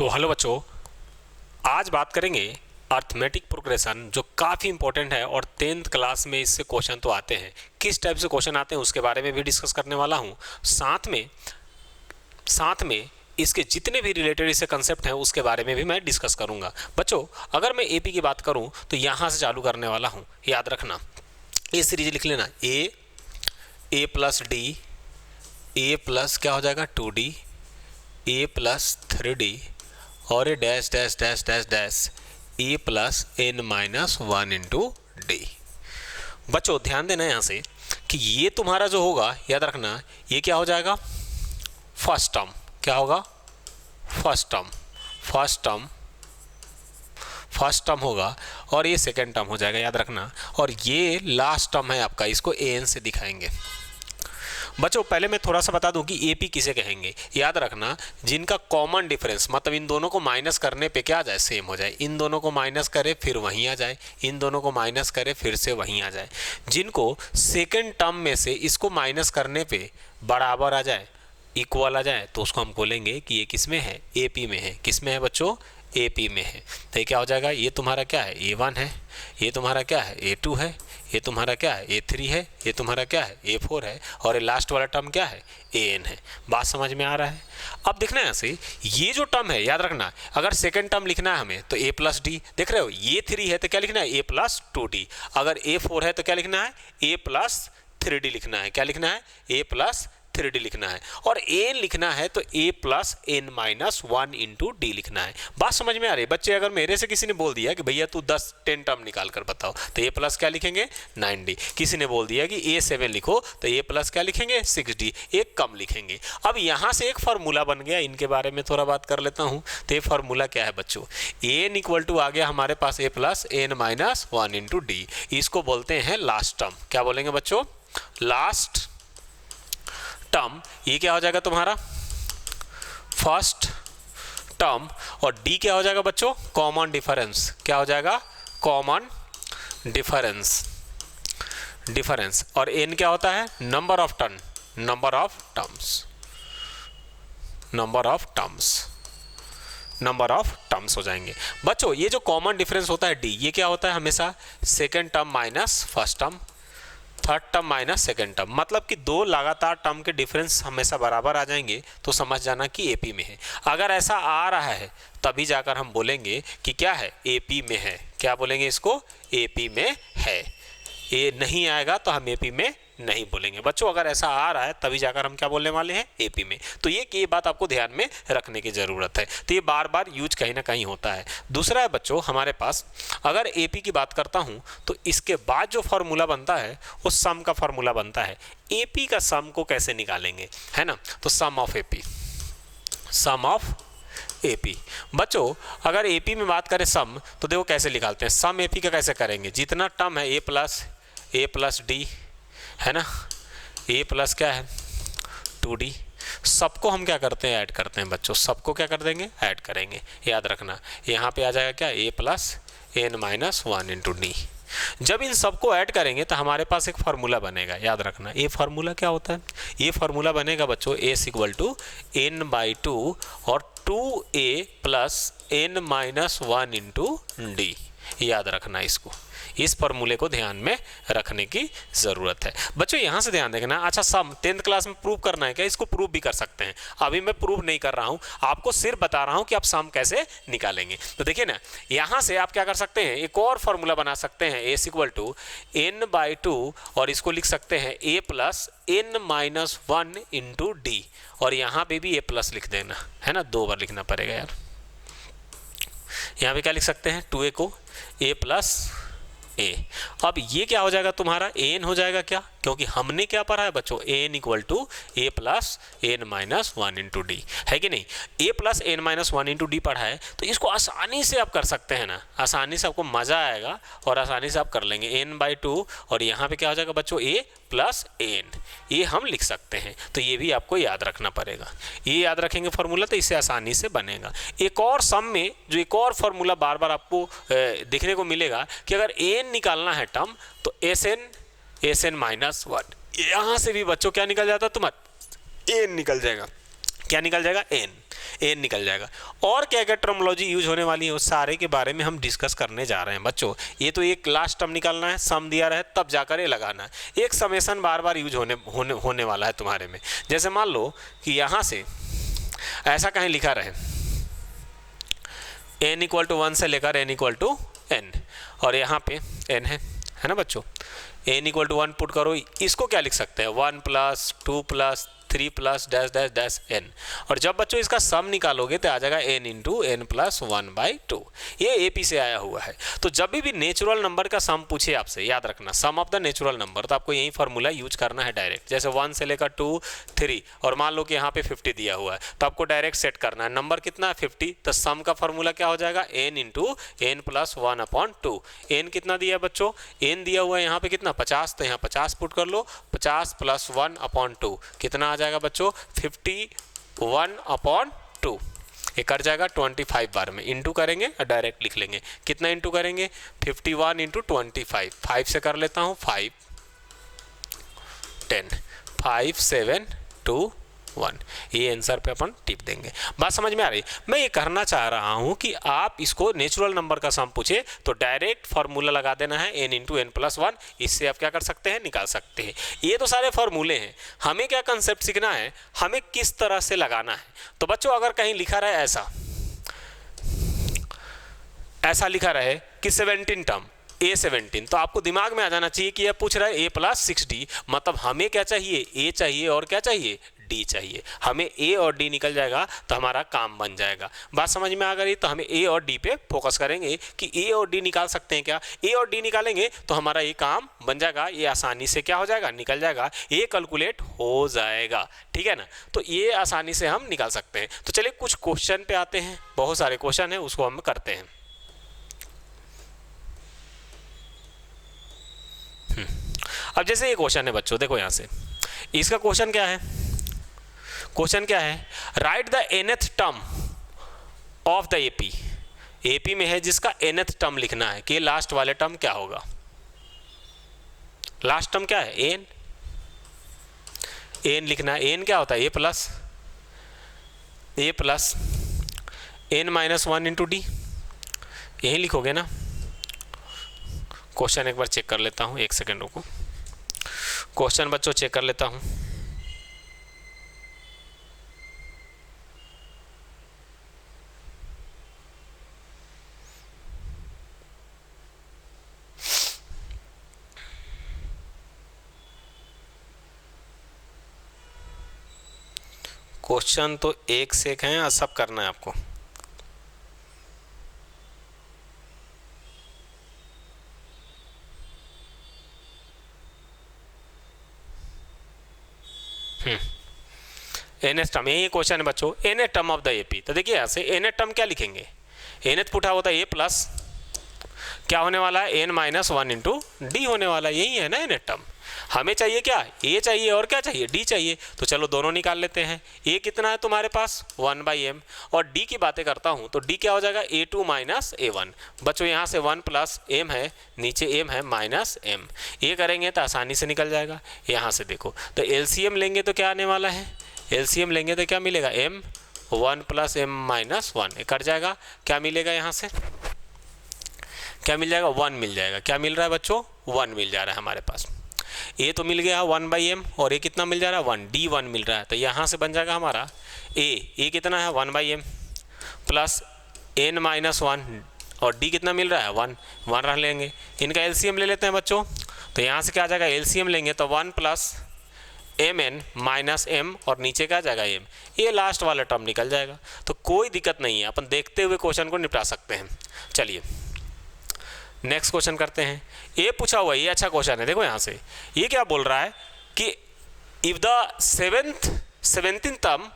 तो हेलो बच्चों, आज बात करेंगे अर्थमेटिक प्रोग्रेशन, जो काफ़ी इंपॉर्टेंट है और 10th क्लास में इससे क्वेश्चन तो आते हैं। किस टाइप से क्वेश्चन आते हैं उसके बारे में भी डिस्कस करने वाला हूँ। साथ में इसके जितने भी रिलेटेड इससे कंसेप्ट हैं उसके बारे में भी मैं डिस्कस करूँगा। बच्चों, अगर मैं एपी की बात करूँ तो यहाँ से चालू करने वाला हूँ। याद रखना, ये सीरीज लिख लेना, a plus d, a plus क्या हो जाएगा 2d, ए प्लस 3d और a dash dash dash dash dash a plus n minus 1 into d. बच्चों ध्यान देना यहाँ से कि ये तुम्हारा जो होगा, याद रखना, ये क्या हो जाएगा फर्स्ट टर्म। क्या होगा फर्स्ट टर्म होगा और ये सेकेंड टर्म हो जाएगा, याद रखना। और ये लास्ट टर्म है आपका, इसको एन से दिखाएंगे। बच्चों पहले मैं थोड़ा सा बता दूं कि एपी किसे कहेंगे। याद रखना, जिनका कॉमन डिफरेंस, मतलब इन दोनों को माइनस करने पे क्या आ जाए, सेम हो जाए। इन दोनों को माइनस करे फिर वहीं आ जाए, इन दोनों को माइनस करे फिर से वहीं आ जाए। जिनको सेकेंड टर्म में से इसको माइनस करने पे बराबर आ जाए, इक्वल आ जाए, तो उसको हम बोलेंगे कि ये किस में है, एपी में है। किस में है बच्चों, एपी में है। तो ये क्या हो जाएगा, ये तुम्हारा क्या है, ए1 है, ये तुम्हारा क्या है, ए2 है, ये तुम्हारा क्या है, ए3 है, ये तुम्हारा क्या है, ए4 है, और ये लास्ट वाला टर्म क्या है, एन है। बात समझ में आ रहा है। अब देखना है ऐसे, ये जो टर्म है, याद रखना, अगर सेकंड टर्म लिखना है हमें तो ए प्लस डी, देख रहे हो, ये 3 है तो क्या लिखना है, ए प्लस 2d। अगर ए4 है तो क्या लिखना है, ए प्लस 3d लिखना है। क्या लिखना है, ए प्लस 3d लिखना है। और एन लिखना है तो a plus n minus 1 into d लिखना है। बात समझ में आ रही है बच्चे? अगर मेरे से किसी ने बोल दिया कि भैया तू 10 टर्म निकाल कर बताओ, तो ए प्लस क्या लिखेंगे, 9d। किसी ने बोल दिया कि ए7 लिखो, तो ए प्लस क्या लिखेंगे, 6d, एक कम लिखेंगे। अब यहाँ से एक फार्मूला बन गया, इनके बारे में थोड़ा बात कर लेता हूँ। तो ये फार्मूला क्या है बच्चों, एन इक्वल टू आ गया हमारे पास a plus n minus 1 into d. इसको बोलते हैं लास्ट टर्म। क्या बोलेंगे बच्चों, लास्ट टर्म। ये क्या हो जाएगा तुम्हारा फर्स्ट टर्म, और डी क्या हो जाएगा बच्चों, कॉमन डिफरेंस। क्या हो जाएगा, कॉमन डिफरेंस। और एन क्या होता है, नंबर ऑफ टर्म्स हो जाएंगे बच्चों। ये जो कॉमन डिफरेंस होता है डी, ये क्या होता है हमेशा second term minus first term, third term minus second term. मतलब कि दो लगातार टर्म के डिफरेंस हमेशा बराबर आ जाएंगे, तो समझ जाना कि एपी में है। अगर ऐसा आ रहा है तभी जाकर हम बोलेंगे कि क्या है, एपी में है। क्या बोलेंगे इसको, एपी में है। ये नहीं आएगा तो हम एपी में नहीं बोलेंगे बच्चों। अगर ऐसा आ रहा है तभी जाकर हम क्या बोलने वाले हैं, एपी में। तो ये बात आपको ध्यान में रखने की ज़रूरत है। तो ये बार बार यूज कहीं ना कहीं होता है। दूसरा है बच्चों, हमारे पास अगर एपी की बात करता हूँ तो इसके बाद जो फार्मूला बनता है वो सम का फार्मूला बनता है। एपी का सम को कैसे निकालेंगे, है ना। तो सम ऑफ एपी बच्चों, अगर एपी में बात करें सम, तो देखो कैसे निकालते हैं। सम एपी का कैसे करेंगे, जितना टर्म है ए प्लस डी, है ना, ए प्लस क्या है 2d, सबको हम क्या करते हैं, ऐड करते हैं बच्चों। सबको क्या कर देंगे, ऐड करेंगे। याद रखना, यहाँ पे आ जाएगा क्या, a plus n minus 1 into d. जब इन सबको ऐड करेंगे तो हमारे पास एक फार्मूला बनेगा। याद रखना, ये फार्मूला क्या होता है, ये फार्मूला बनेगा बच्चों, a equal to n by 2 और 2a plus n minus 1 into d. याद रखना, इसको, इस फार्मूले को ध्यान में रखने की ज़रूरत है बच्चों। यहाँ से ध्यान देखना। अच्छा, सम 10th क्लास में प्रूव करना है क्या, इसको प्रूव भी कर सकते हैं। अभी मैं प्रूव नहीं कर रहा हूँ, आपको सिर्फ बता रहा हूँ कि आप सम कैसे निकालेंगे। तो देखिए ना, यहाँ से आप क्या कर सकते हैं, एक और फार्मूला बना सकते हैं, a equal to n by 2, और इसको लिख सकते हैं a plus n minus 1 into d. और यहाँ पे भी ए प्लस लिख देना, है ना, 2 बार लिखना पड़ेगा यार। यहाँ पे क्या लिख सकते हैं, 2a को ए प्लस ए। अब ये क्या हो जाएगा तुम्हारा, एन हो जाएगा। क्या, क्योंकि हमने क्या पढ़ा है बच्चों, n equal to a plus n minus 1 into d, है कि नहीं। A plus n minus 1 into d पढ़ा है, तो इसको आसानी से आप कर सकते हैं ना, आसानी से, आपको मज़ा आएगा और आसानी से आप कर लेंगे। एन बाई 2 और यहाँ पे क्या हो जाएगा बच्चों, ए प्लस एन, ये हम लिख सकते हैं। तो ये भी आपको याद रखना पड़ेगा। ये याद रखेंगे फार्मूला, तो इससे आसानी से बनेगा। एक और सम में जो एक और फार्मूला बार बार आपको देखने को मिलेगा कि अगर एन निकालना है टर्म, तो एस एन माइनस 1, यहाँ से भी बच्चों क्या निकल जाता है तुम्हारा, एन निकल जाएगा। क्या निकल जाएगा, एन। एन निकल जाएगा। और क्या क्या टर्मोलॉजी यूज होने वाली है उस सारे के बारे में हम डिस्कस करने जा रहे हैं बच्चों। ये तो एक लास्ट टर्म निकालना है, सम दिया रहे तब जाकर ये लगाना है। एक समेशन बार बार यूज होने वाला है तुम्हारे में। जैसे मान लो कि यहाँ से ऐसा कहीं लिखा रहे n इक्वल टू 1 से लेकर n इक्वल टू n, और यहाँ पे n है ना बच्चों। n इक्वल टू 1 पुट करो, इसको क्या लिख सकते हैं 1 plus 2 plus 3 plus dash dash dash n, और जब बच्चों इसका सम निकालोगे तो आ जाएगा n इंटू n प्लस 1/2। ये AP से आया हुआ है। तो जब भी नेचुरल नंबर का सम पूछे आपसे, याद रखना सम ऑफ द नेचुरल नंबर, तो आपको यही फार्मूला यूज करना है डायरेक्ट। जैसे 1 से लेकर 2 3, और मान लो कि यहाँ पे 50 दिया हुआ है, तो आपको डायरेक्ट सेट करना है नंबर कितना है 50, तो सम का फार्मूला क्या हो जाएगा n into n plus 1/2। n कितना दिया है बच्चों, n दिया हुआ है यहाँ पे कितना 50, तो यहाँ 50 पुट कर लो, 50 प्लस 1/2 कितना आ जाएगा बच्चों 51/2। ये कर जाएगा 25 बार में, इंटू करेंगे और डायरेक्ट लिख लेंगे। कितना इंटू करेंगे 51 इंटू 25, 5 से कर लेता हूँ 5 10 5 7 2 1, ये आंसर पे अपन टिप देंगे। बात समझ में आ रही। मैं ये कहना चाह रहा हूँ कि आप इसको नेचुरल नंबर का सम पूछे तो डायरेक्ट फार्मूला लगा देना है n इंटू n प्लस 1, इससे आप क्या कर सकते हैं निकाल सकते हैं। ये तो सारे फार्मूले हैं, हमें क्या कंसेप्ट सीखना है, हमें किस तरह से लगाना है। तो बच्चों अगर कहीं लिखा रहे ऐसा लिखा रहे कि 17 टर्म A17, तो आपको दिमाग में आ जाना चाहिए कि यह पूछ रहा है a प्लस 6d, मतलब हमें क्या चाहिए a चाहिए और क्या चाहिए d चाहिए। हमें a और d निकल जाएगा तो हमारा काम बन जाएगा। बात समझ में आ गई। तो हमें a और d पे फोकस करेंगे कि a और d निकाल सकते हैं क्या, a और d निकालेंगे तो हमारा ये काम बन जाएगा, ये आसानी से क्या हो जाएगा निकल जाएगा, ये कैलकुलेट हो जाएगा। ठीक है ना, तो ये आसानी से हम निकाल सकते हैं। तो चलिए कुछ क्वेश्चन पे आते हैं, बहुत सारे क्वेश्चन है उसको हम करते हैं। अब जैसे ये क्वेश्चन है बच्चों, देखो यहाँ से इसका क्वेश्चन क्या है, क्वेश्चन क्या है right the nth term of the AP में है जिसका nth टर्म लिखना है कि लास्ट वाले टर्म क्या होगा। लास्ट टर्म क्या है n लिखना है। n क्या होता है a plus n minus 1 into D, यही लिखोगे ना। क्वेश्चन एक बार चेक कर लेता हूँ, एक सेकेंड रुको, क्वेश्चन बच्चों चेक कर लेता हूँ। क्वेश्चन तो एक से एक हैं और सब करना है आपको। nth टर्म, यही क्वेश्चन है बच्चों, nth term of the AP। तो देखिए यहाँ से nth टर्म क्या लिखेंगे, nth पुटा होता है a प्लस क्या होने वाला है n माइनस 1 इंटू डी होने वाला है, यही है ना nth टर्म। हमें चाहिए क्या a चाहिए और क्या चाहिए d चाहिए, तो चलो दोनों निकाल लेते हैं। a कितना है तुम्हारे पास 1/m, और d की बातें करता हूँ तो d क्या हो जाएगा a2 माइनस a1। बच्चों यहाँ से 1 प्लस m है, नीचे m है माइनस m, ये करेंगे तो आसानी से निकल जाएगा। यहाँ से देखो तो LCM लेंगे तो क्या आने वाला है, LCM लेंगे तो क्या मिलेगा m 1 plus m minus 1, cut जाएगा। क्या मिलेगा यहाँ से, क्या मिल जाएगा 1 मिल जाएगा। क्या मिल रहा है बच्चों 1 मिल जा रहा है हमारे पास। a तो मिल गया 1/m और a कितना मिल जा रहा है 1, d1 मिल रहा है। तो यहाँ से बन जाएगा हमारा a कितना है 1/m प्लस n माइनस 1, और d कितना मिल रहा है 1 रख लेंगे। इनका LCM ले लेते हैं बच्चों, तो यहाँ से क्या आ जाएगा LCM लेंगे तो 1 प्लस mn माइनस m और नीचे क्या आ जाएगा m, ये लास्ट वाला टर्म निकल जाएगा। तो कोई दिक्कत नहीं है, अपन देखते हुए क्वेश्चन को निपटा सकते हैं। चलिए नेक्स्ट क्वेश्चन करते हैं। ये पूछा हुआ ये अच्छा क्वेश्चन है, देखो यहाँ से ये क्या बोल रहा है कि if the seventeen term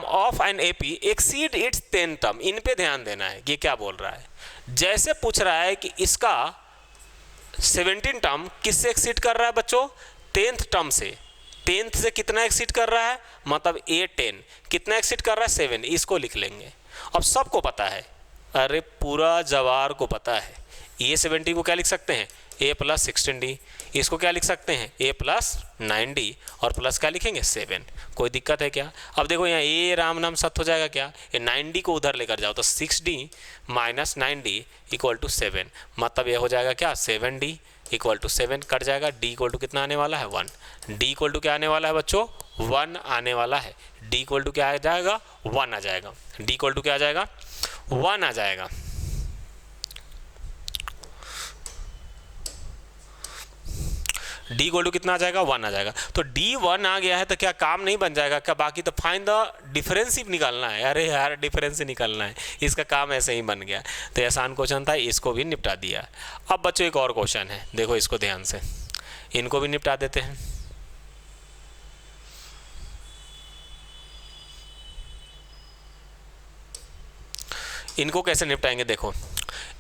of an AP exceed its 10th term, इन पे ध्यान देना है। ये क्या बोल रहा है, जैसे पूछ रहा है कि इसका 17 टर्म किससे एक्सीड कर रहा है बच्चों 10th टर्म से। 10th से कितना एक्सीड कर रहा है, मतलब A10 कितना एक्सीड कर रहा है 7, इसको लिख लेंगे। अब सबको पता है, अरे पूरा जवार को पता है, A17 को क्या लिख सकते हैं a प्लस 16d, इसको क्या लिख सकते हैं a प्लस 9d और प्लस क्या लिखेंगे 7। कोई दिक्कत है क्या? अब देखो यहाँ a राम नाम सत्य हो जाएगा क्या, ये 9d को उधर लेकर जाओ तो 6d minus 9d equal to 7, मतलब ये हो जाएगा क्या 7d इक्वल टू 7 कट जाएगा। d इक्वल टू कितना आने वाला है 1, d इक्वल टू क्या आने वाला है बच्चों 1 आने वाला है, d इक्वल टू क्या आ जाएगा 1 आ जाएगा, d इक्वल टू क्या आ जाएगा 1 आ जाएगा। d इक्वल टू कितना आ जाएगा 1 आ जाएगा। तो d 1 आ गया है तो क्या काम नहीं बन जाएगा क्या, बाकी तो फाइंड द डिफरेंस ही निकालना है। अरे यार डिफरेंस ही निकालना है, इसका काम ऐसे ही बन गया। तो ये आसान क्वेश्चन था, इसको भी निपटा दिया। अब बच्चों एक और क्वेश्चन है, देखो इसको ध्यान से, इनको भी निपटा देते हैं। इनको कैसे निपटाएंगे देखो,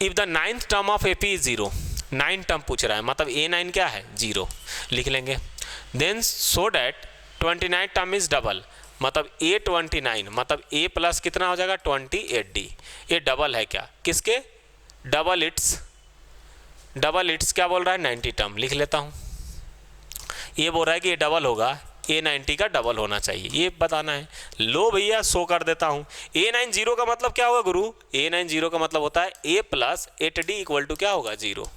if the 9th term of AP is 0, 9 term पूछ रहा है, मतलब A9 क्या है 0 लिख लेंगे। Then so that 29 term is double, मतलब A29, मतलब A प्लस कितना हो जाएगा 28D। ये डबल है क्या किसके, डबल इट्स क्या बोल रहा है 90 टर्म, लिख लेता हूँ। ये बोल रहा है कि ये डबल होगा, A90 का डबल होना चाहिए, ये बताना है। लो भैया शो कर देता हूँ। A9 0 का मतलब क्या होगा गुरु, A9 0 का मतलब होता है A plus 8D equal to क्या होगा 0।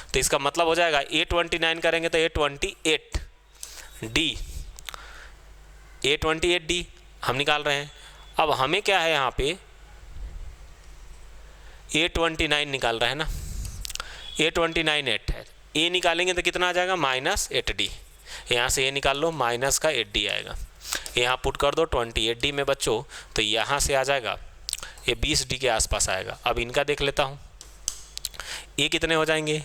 तो इसका मतलब हो जाएगा A29 करेंगे तो A28D हम निकाल रहे हैं। अब हमें क्या है यहाँ पे A29 निकाल रहे हैं ना, A29 8 है, A निकालेंगे तो कितना आ जाएगा -8D, यहाँ से A निकाल लो माइनस का 8D आएगा, यहाँ पुट कर दो 28D में बच्चों, तो यहाँ से आ जाएगा ये 20D के आसपास आएगा। अब इनका देख लेता हूँ, ये कितने हो जाएंगे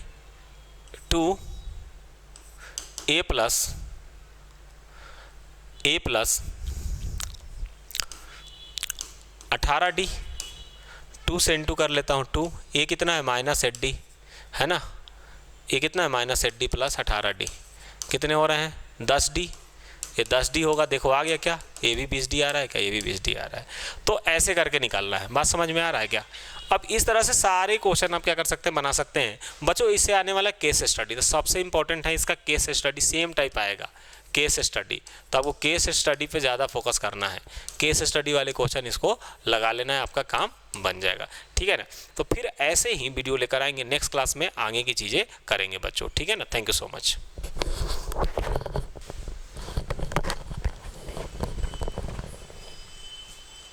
2A प्लस 18D, 2 से इंटू कर लेता हूँ 2, ये कितना है -8D है ना, ये कितना है -8D प्लस 18D, कितने हो रहे हैं 10D, ये 10D होगा। देखो आ गया क्या, ये भी 20D आ रहा है क्या, ये भी 20D आ रहा है। तो ऐसे करके निकालना है, बात समझ में आ रहा है क्या। अब इस तरह से सारे क्वेश्चन आप क्या कर सकते हैं, बना सकते हैं बच्चों। इससे आने वाला केस स्टडी, तो सबसे इंपॉर्टेंट है इसका केस स्टडी, सेम टाइप आएगा केस स्टडी, तो आपको केस स्टडी पे ज़्यादा फोकस करना है। केस स्टडी वाले क्वेश्चन इसको लगा लेना है, आपका काम बन जाएगा, ठीक है ना। तो फिर ऐसे ही वीडियो लेकर आएंगे नेक्स्ट क्लास में, आगे की चीज़ें करेंगे बच्चों, ठीक है ना। Thank you so much.